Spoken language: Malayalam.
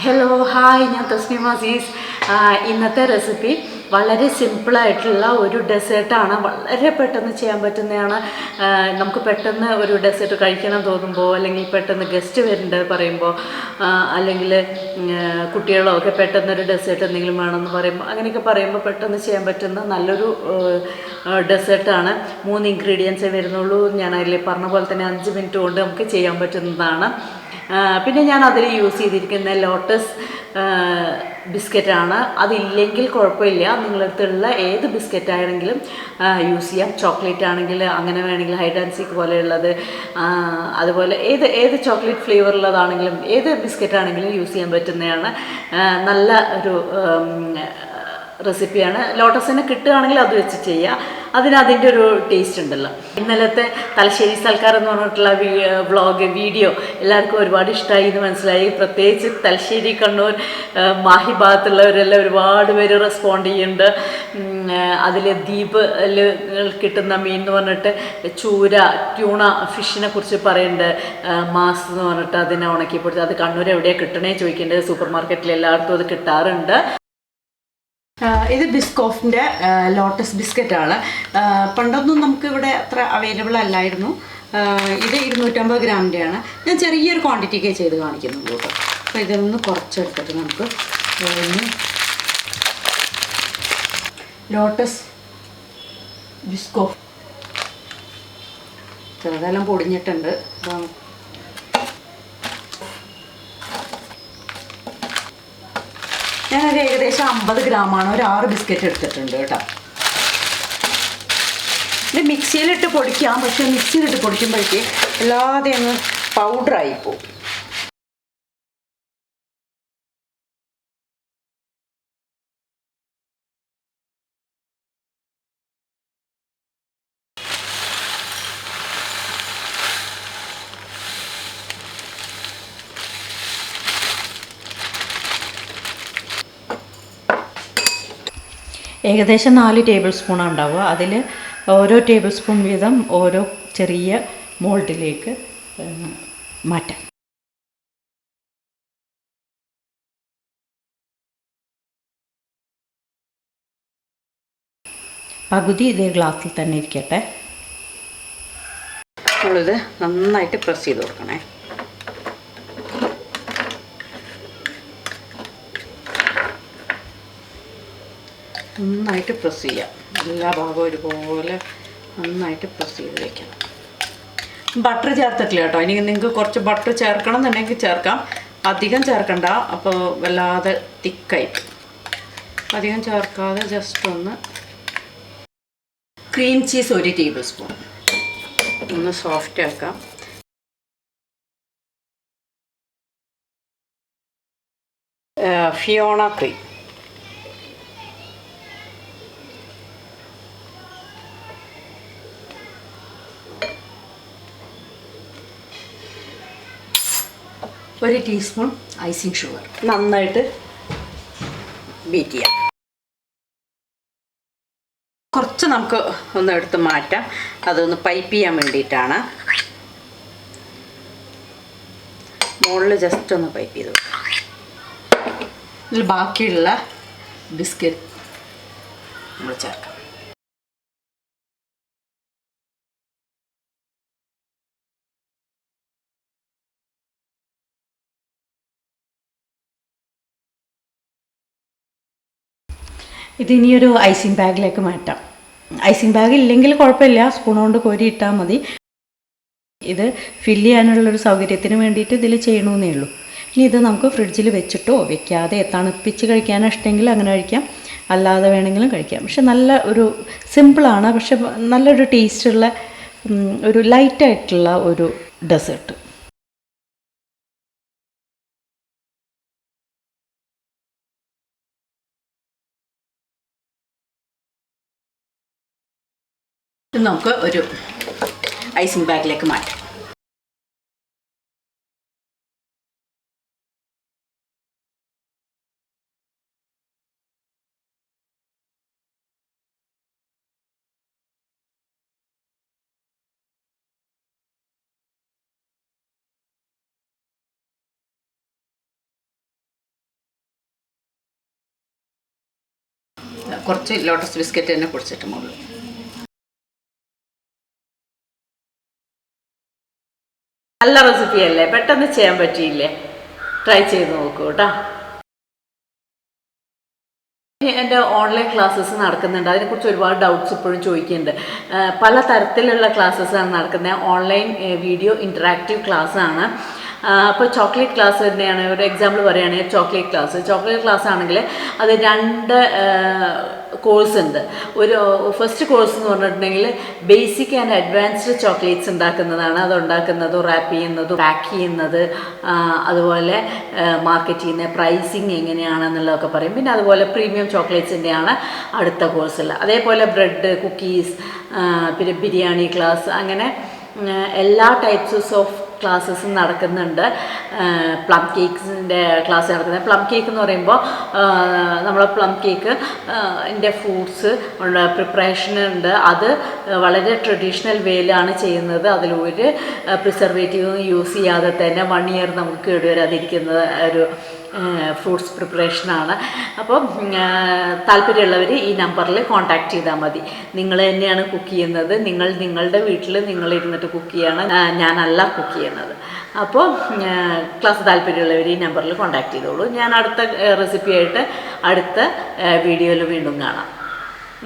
ഹലോ ഹായ്, ഞാൻ തസ്നിം അസീസ്. ഇന്നത്തെ റെസിപ്പി വളരെ സിമ്പിളായിട്ടുള്ള ഒരു ഡെസേർട്ടാണ്. വളരെ പെട്ടെന്ന് ചെയ്യാൻ പറ്റുന്നതാണ്. നമുക്ക് പെട്ടെന്ന് ഒരു ഡെസേർട്ട് കഴിക്കണം തോന്നുമ്പോൾ, അല്ലെങ്കിൽ പെട്ടെന്ന് ഗസ്റ്റ് വരുന്നുണ്ട് പറയുമ്പോൾ, അല്ലെങ്കിൽ കുട്ടികളോ ഒക്കെ പെട്ടെന്നൊരു ഡെസേർട്ട് എന്തെങ്കിലും വേണമെന്ന് പറയുമ്പോൾ, അങ്ങനെയൊക്കെ പറയുമ്പോൾ പെട്ടെന്ന് ചെയ്യാൻ പറ്റുന്ന നല്ലൊരു ഡെസേർട്ടാണ്. 3 ഇൻഗ്രീഡിയൻസേ വരുന്നുള്ളൂ. ഞാൻ അതിൽ പറഞ്ഞ പോലെ തന്നെ 5 മിനിറ്റ് കൊണ്ട് നമുക്ക് ചെയ്യാൻ പറ്റുന്നതാണ്. പിന്നെ ഞാൻ അതിൽ യൂസ് ചെയ്തിരിക്കുന്ന ലോട്ടസ് ബിസ്ക്കറ്റാണ്. അതില്ലെങ്കിൽ കുഴപ്പമില്ല, നിങ്ങളടുത്തുള്ള ഏത് ബിസ്ക്കറ്റ് ആണെങ്കിലും യൂസ് ചെയ്യാം. ചോക്ലേറ്റ് ആണെങ്കിൽ അങ്ങനെ വേണമെങ്കിൽ ഹൈഡ് ആൻഡ് സീക്ക് പോലെയുള്ളത്, അതുപോലെ ഏത് ചോക്ലേറ്റ് ഫ്ലേവറുള്ളതാണെങ്കിലും ഏത് ബിസ്ക്കറ്റ് ആണെങ്കിലും യൂസ് ചെയ്യാൻ പറ്റുന്നതാണ്. നല്ല ഒരു റെസിപ്പിയാണ്. ലോട്ടസിനെ കിട്ടുകയാണെങ്കിൽ അത് വെച്ച് ചെയ്യുക, അതിൻ്റെ ഒരു ടേസ്റ്റ് ഉണ്ടല്ലോ. ഇന്നലത്തെ തലശ്ശേരി സൽക്കാരം എന്ന് പറഞ്ഞിട്ടുള്ള വ്ളോഗ് വീഡിയോ എല്ലാവർക്കും ഒരുപാട് ഇഷ്ടമായി എന്ന് മനസ്സിലായി. പ്രത്യേകിച്ച് തലശ്ശേരി, കണ്ണൂർ, മാഹി ഭാഗത്തുള്ളവരെല്ലാം ഒരുപാട് പേര് റെസ്പോണ്ട് ചെയ്യുന്നുണ്ട്. അതിൽ ദ്വീപിൽ കിട്ടുന്ന മീൻ എന്ന് പറഞ്ഞിട്ട് ചൂര, ട്യൂണ ഫിഷിനെ കുറിച്ച് പറയുന്നുണ്ട്. മാസ് എന്ന് പറഞ്ഞിട്ട് അതിനെ ഉണക്കി പൊടിച്ച് അത് കണ്ണൂർ എവിടെയാണ് കിട്ടണേ ചോദിക്കേണ്ടത്. സൂപ്പർ മാർക്കറ്റിൽ എല്ലായിടത്തും അത് കിട്ടാറുണ്ട്. ഇത് ബിസ്കോഫിൻ്റെ ലോട്ടസ് ബിസ്ക്കറ്റാണ്. പണ്ടൊന്നും നമുക്ക് ഇവിടെ അത്ര അവൈലബിൾ അല്ലായിരുന്നു. ഇത് 250 ഗ്രാമിൻ്റെയാണ്. ഞാൻ ചെറിയൊരു ക്വാണ്ടിറ്റിക്ക് ചെയ്ത് കാണിക്കുന്നുള്ളൂ കേട്ടോ. അപ്പോൾ ഇതൊന്ന് കുറച്ചെടുത്തിട്ട് നമുക്ക് ലോട്ടസ് ബിസ്കോഫ് ചെറുതെല്ലാം പൊടിഞ്ഞിട്ടുണ്ട്. ഞാനൊരു ഏകദേശം 50 ഗ്രാമാണ്, ഒരു 6 ബിസ്ക്കറ്റ് എടുത്തിട്ടുണ്ട് കേട്ടോ. ഇത് മിക്സിയിലിട്ട് പൊടിക്കാം, പക്ഷേ മിക്സിയിലിട്ട് പൊടിക്കുമ്പോഴേക്ക് അല്ലാതെ അങ്ങ് പൗഡറായി പോകും. ഏകദേശം 4 ടേബിൾ സ്പൂണാണ് ഉണ്ടാവുക. അതിൽ ഓരോ ടേബിൾ സ്പൂൺ വീതം ഓരോ ചെറിയ മോൾഡിലേക്ക് മാറ്റാം. പകുതി ഇതേ ഗ്ലാസ്സിൽ തന്നെ ഇരിക്കട്ടെ. നമ്മളിത് നന്നായിട്ട് പ്രസ് ചെയ്ത് കൊടുക്കണേ. നന്നായിട്ട് പ്രസ് ചെയ്യാം. എല്ലാ ഭാഗവും ഒരുപോലെ നന്നായിട്ട് പ്രസ് ചെയ്ത് വയ്ക്കണം. ബട്ടർ ചേർത്തിട്ടില്ല കേട്ടോ. ഇനി നിങ്ങൾക്ക് കുറച്ച് ബട്ടർ ചേർക്കണം എന്നുണ്ടെങ്കിൽ ചേർക്കാം. അധികം ചേർക്കണ്ട, അപ്പോൾ വല്ലാതെ തിക്കായി. അധികം ചേർക്കാതെ ജസ്റ്റ് ഒന്ന് ക്രീം ചീസ് 1 ടേബിൾ സ്പൂൺ ഒന്ന് സോഫ്റ്റ് ആക്കാം. ഫിയോണ ക്രീം ഒരു ടീസ്പൂൺ ഐസിങ് ഷുഗർ നന്നായിട്ട് ബീറ്റ് ചെയ്യാം. കുറച്ച് നമുക്ക് ഒന്ന് എടുത്ത് മാറ്റാം. അതൊന്ന് പൈപ്പ് ചെയ്യാൻ വേണ്ടിയിട്ടാണ്. മുകളിൽ ജസ്റ്റ് ഒന്ന് പൈപ്പ് ചെയ്ത് ഇതിൽ ബാക്കിയുള്ള ബിസ്ക്കറ്റ് നമ്മൾ ചേർക്കാം. ഇതിനിയൊരു ഐസിങ് ബാഗിലേക്ക് മാറ്റാം. ഐസിങ് ബാഗ് ഇല്ലെങ്കിൽ കുഴപ്പമില്ല, സ്പൂൺ കൊണ്ട് കോരി ഇട്ടാൽ മതി. ഇത് ഫില്ല് ചെയ്യാനുള്ളൊരു സൗകര്യത്തിന് വേണ്ടിയിട്ട് ഇതിൽ ചെയ്യണമെന്നേ ഉള്ളൂ. ഇനി ഇത് നമുക്ക് ഫ്രിഡ്ജിൽ വെച്ചിട്ടോ വെക്കാതെ തണുപ്പിച്ച് കഴിക്കാൻ ഇഷ്ടമെങ്കിൽ അങ്ങനെ കഴിക്കാം, അല്ലാതെ വേണമെങ്കിലും കഴിക്കാം. പക്ഷെ നല്ല ഒരു സിമ്പിളാണ്, പക്ഷെ നല്ലൊരു ടേസ്റ്റുള്ള ഒരു ലൈറ്റായിട്ടുള്ള ഒരു ഡെസേർട്ട്. ഇത് നമുക്ക് ഒരു ഐസിങ് ബാഗിലേക്ക് മാറ്റാം. കുറച്ച് ലോട്ടസ് ബിസ്ക്കറ്റ് തന്നെ പൊടിച്ചിട്ട് മുകളിൽ. നല്ല റെസിപ്പി അല്ലേ, പെട്ടെന്ന് ചെയ്യാൻ പറ്റിയില്ലേ? ട്രൈ ചെയ്ത് നോക്കൂ കേട്ടോ. എൻ്റെ ഓൺലൈൻ ക്ലാസ്സസ് നടക്കുന്നുണ്ട്, അതിനെക്കുറിച്ച് ഒരുപാട് ഡൗട്ട്സ് ഇപ്പോഴും ചോദിക്കുന്നുണ്ട്. പല തരത്തിലുള്ള ക്ലാസ്സസാണ് നടക്കുന്നത്. ഓൺലൈൻ വീഡിയോ ഇൻറ്ററാക്റ്റീവ് ക്ലാസ്സാണ്. അപ്പോൾ ചോക്ലേറ്റ് ക്ലാസ് തന്നെയാണ്. ഒരു എക്സാമ്പിൾ പറയുകയാണെങ്കിൽ ചോക്ലേറ്റ് ക്ലാസ് ആണെങ്കിൽ അത് 2 കോഴ്സ് ഉണ്ട്. ഒരു ഫസ്റ്റ് കോഴ്സ് എന്ന് പറഞ്ഞിട്ടുണ്ടെങ്കിൽ ബേസിക് ആൻഡ് അഡ്വാൻസ്ഡ് ചോക്ലേറ്റ്സ് ഉണ്ടാക്കുന്നതാണ്. അത് ഉണ്ടാക്കുന്നതും റാപ്പ് ചെയ്യുന്നതും പാക്ക് ചെയ്യുന്നത്, അതുപോലെ മാർക്കറ്റ് ചെയ്യുന്ന പ്രൈസിങ് എങ്ങനെയാണെന്നുള്ളതൊക്കെ പറയും. പിന്നെ അതുപോലെ പ്രീമിയം ചോക്ലേറ്റ്സിൻ്റെയാണ് അടുത്ത കോഴ്സുള്ള. അതേപോലെ ബ്രെഡ്, കുക്കീസ്, പിന്നെ ബിരിയാണി ക്ലാസ്, അങ്ങനെ എല്ലാ ടൈപ്സസ് ഓഫ് ക്ലാസ്സസും നടക്കുന്നുണ്ട്. പ്ലം കേക്ക്സിൻ്റെ ക്ലാസ് നടക്കുന്നത്. പ്ലം കേക്ക് എന്ന് പറയുമ്പോൾ നമ്മൾ പ്ലം കേക്ക് ഫ്രൂട്ട്സ് പ്രിപ്പറേഷൻ ഉണ്ട്. അത് വളരെ ട്രഡീഷണൽ വേയിലാണ് ചെയ്യുന്നത്. അതിലൊരു പ്രിസർവേറ്റീവും യൂസ് ചെയ്യാതെ തന്നെ 1 ഇയർ നമുക്ക് കേടുവരാതിരിക്കുന്ന ഒരു ഫ്രൂട്ട്സ് പ്രിപ്പറേഷനാണ്. അപ്പം താല്പര്യമുള്ളവർ ഈ നമ്പറിൽ കോൺടാക്റ്റ് ചെയ്താൽ മതി. നിങ്ങൾ തന്നെയാണ് കുക്ക് ചെയ്യുന്നത്, നിങ്ങളുടെ വീട്ടിൽ നിങ്ങളിരുന്നിട്ട് കുക്ക് ചെയ്യണം, ഞാനല്ല കുക്ക് ചെയ്യുന്നത്. അപ്പോൾ ക്ലാസ് താല്പര്യമുള്ളവർ ഈ നമ്പറിൽ കോൺടാക്റ്റ് ചെയ്തോളൂ. ഞാൻ അടുത്ത റെസിപ്പിയായിട്ട് അടുത്ത വീഡിയോയിൽ വീണ്ടും കാണാം.